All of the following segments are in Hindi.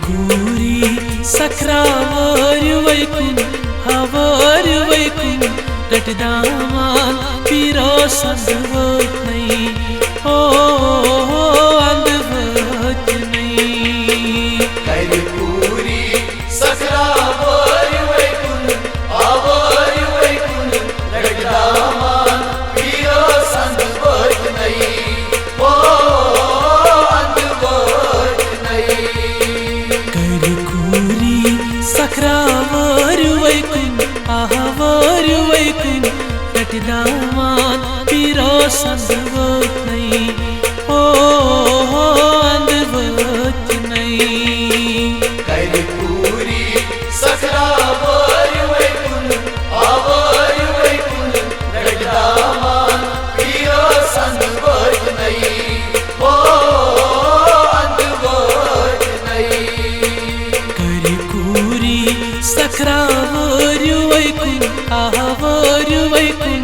कूरी सक्रावर वैकुन हवर वैकुन रटदामान पीरो संदवत नहीं ओ अंधवत नहीं कूरी सक्रावर वैकुन हवर वैकुन रटदामान पीरो संदवत नहीं ओ अंधवत नहीं कूरी सक्रावर वैकुन हवर वैकुन रटदामान पीरो संदवत नहीं ओ अंधवत नहीं कूरी सक्रावर वैकुन हवर वैकुन रटदामान पीरो संदवत नहीं ओ अंधवत नहीं कूरी सक्रावर वैकुन हवर वैकुन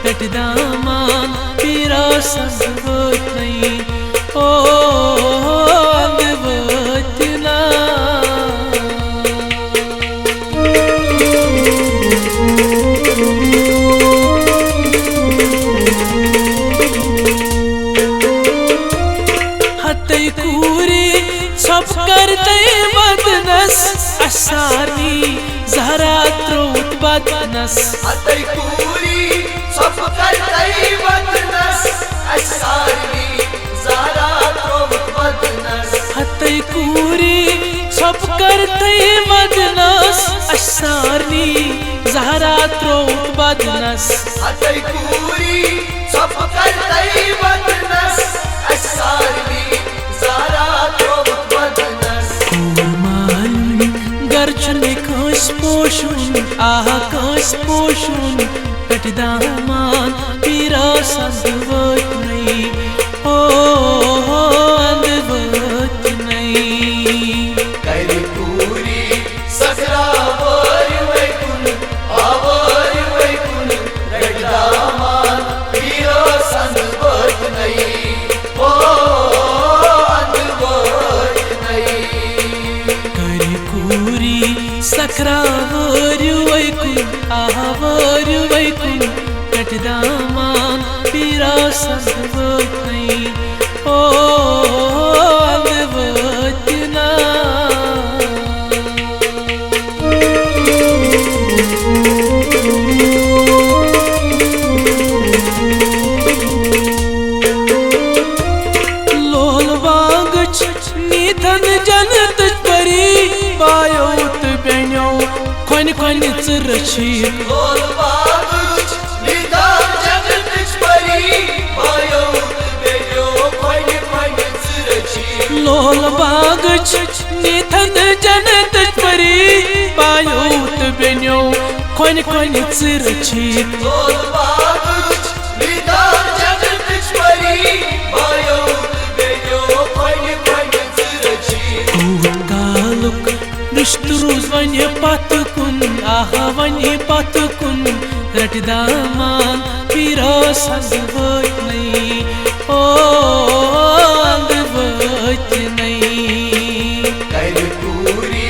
रटदामान पीरो संदवत नहीं ओ अंधवत हते कूरी सब करते बदनस असानी जहरा त्रोत बदनस हते कूरी सब करते बदनस असानी जहरा त्रोत बदनस हते कूरी सब करते बदनस असानी जहरा त्रोत बदनस हते कूरी सब करते बदनस असानी जहरा त्रोत बदनस गर्चने काश पोषुन आहा काश पोषुन रटदामान पीरो संदवत नहीं ओ अंधवत नहीं कूरी सक्रावर वैकुन हवर वैकुन रटदामान पीरो संदवत नहीं ओ अंधवत नहीं कूरी सक्रावर वैकुन हवर वैकुन रटदामान पीरो संदवत नहीं ओ अंधवत लोल वागच निधन जनत परी पायोत बेन्यो खोन खोन चरछी लोल बागुच निदान जगत परी पायोत बेन्यो खोन खोन चरछी लोल वागच निधन जनत परी पायोत बेन्यो खोन खोन चरछी लोल बागुच निदान जगत परी पायोत बेन्यो खोन खोन चरछी कालुक निष्ठुरुज वन्य पतकुन आहा वन्य पतकुन रटदामान पीरो संदवत नहीं ओ अंधवत नहीं कूरी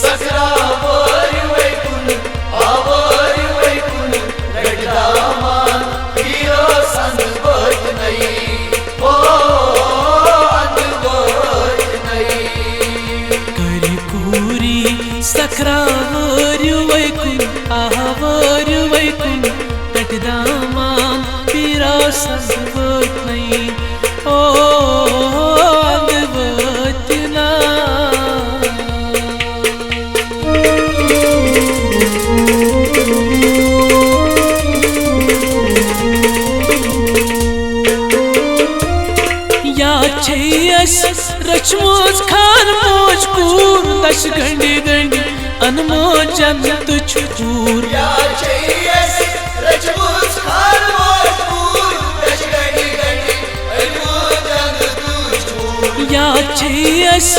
सक्रावर वैकुन हवर वैकुन रटदामान पीरो संदवत नहीं ओ अंधवत नहीं कूरी सक्रावर वैकुन हवर वैकुन रटदामान पीरो संदवत नहीं ओ अंधवत या छयस रचमोज खान मोज कूर दश गंडी गंडी अनमोजन तुझूर या छयस रचमोज खान मोज कूर दश गंडी गंडी अनमोजन तुझूर या छयस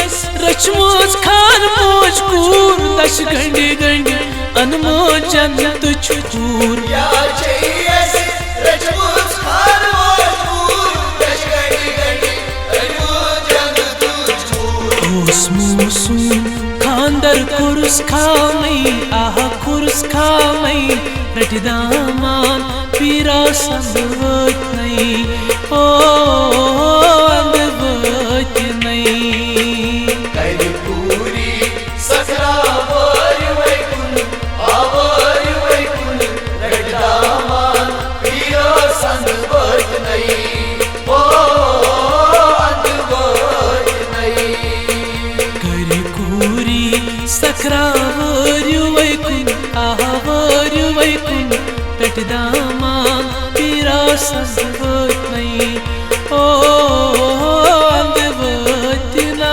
रचमोज खान मोज कूर दश गंडी गंडी अनमोजन तुझूर या छयस रचमोज खान मोज कूर दश गंडी गंडी अनमोजन तुझूर ओस्मो सून खांदर कुर्स खामई आह कुर्स खामई रट दामान पीरा संभवत नहीं ओ अंधवत नहीं कर पूरी सकरा वर वैकुन आवर वैकुन रट दामान पीरा संभवत नहीं ओ अंधवत नहीं कर पूरी सकरा वर वैकुन आवर वैकुन रट दामान पीरा संभवत नहीं ओ अंधवत ना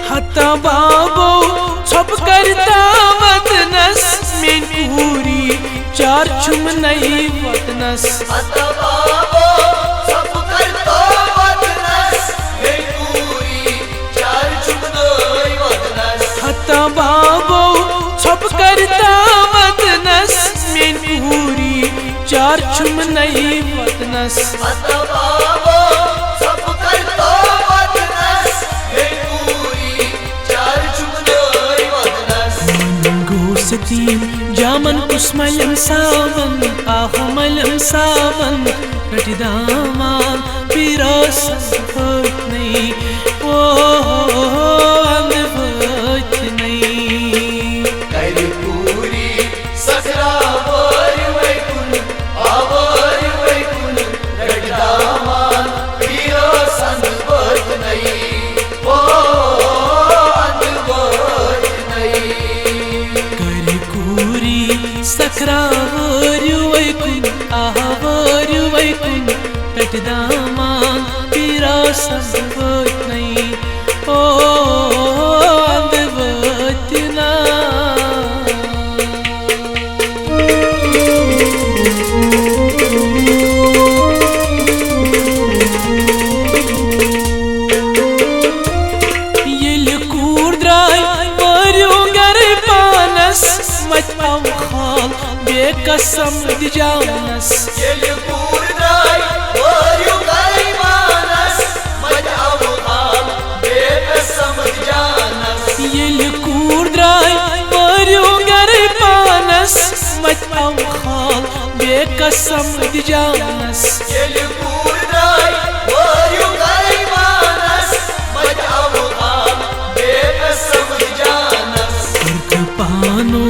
हता बाबो छप करता वतनस में पूरी चार छुम नहीं वतनस हता बाबो सब करता वतनस में पूरी चार छुम नहीं वतनस हता बाबो छप करता वतनस में पूरी चार छुम नहीं वतनस हता बाबो सब करता वतनस में पूरी चार छुम नहीं वतनस गोसतीम जामन कुस्मलम सावन आहमलम सावन रट दामान पीरा संभवत नहीं ओ अंधवत नहीं कर पूरी सकरा वर वैकुन आवर वैकुन रट दामान पीरा संभवत नहीं ओ अंधवत नहीं कर पूरी सकरा वर वैकुन आवर वैकुन रट दामान पीरा संभवत नहीं ओ अंधवत ना ये कूर द्राय वर्यो गर पानस मत आव खाल बेकसम दिजानस येल पूर द्राय वर्यो गर पानस मत आव खाल बेकसम दिजानस ये कूर द्राय वर्यो गर पानस मत आव खाल बेकसम दिजानस येल पूर द्राय वर्यो गर पानस मत आव खाल बेकसम दिजानस पानो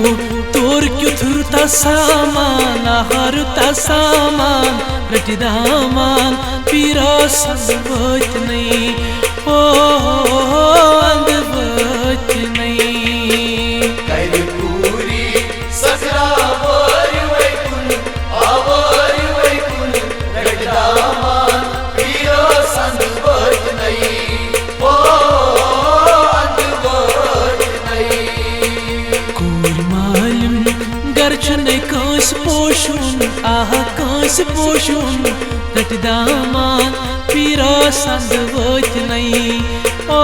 तोर क्युथुरता सामान हरता सामान रट दामान पीरा संभवत नहीं ओ अंधवत नहीं कर पूरी सकरा वर वैकुन आवर वैकुन रट दामान पीरा संभवत नहीं ओ अंधवत नहीं कोर मालूम गर्चन कांस पोशुन आह कांस पोशुन रट दामान पीरा संभवत नहीं ओ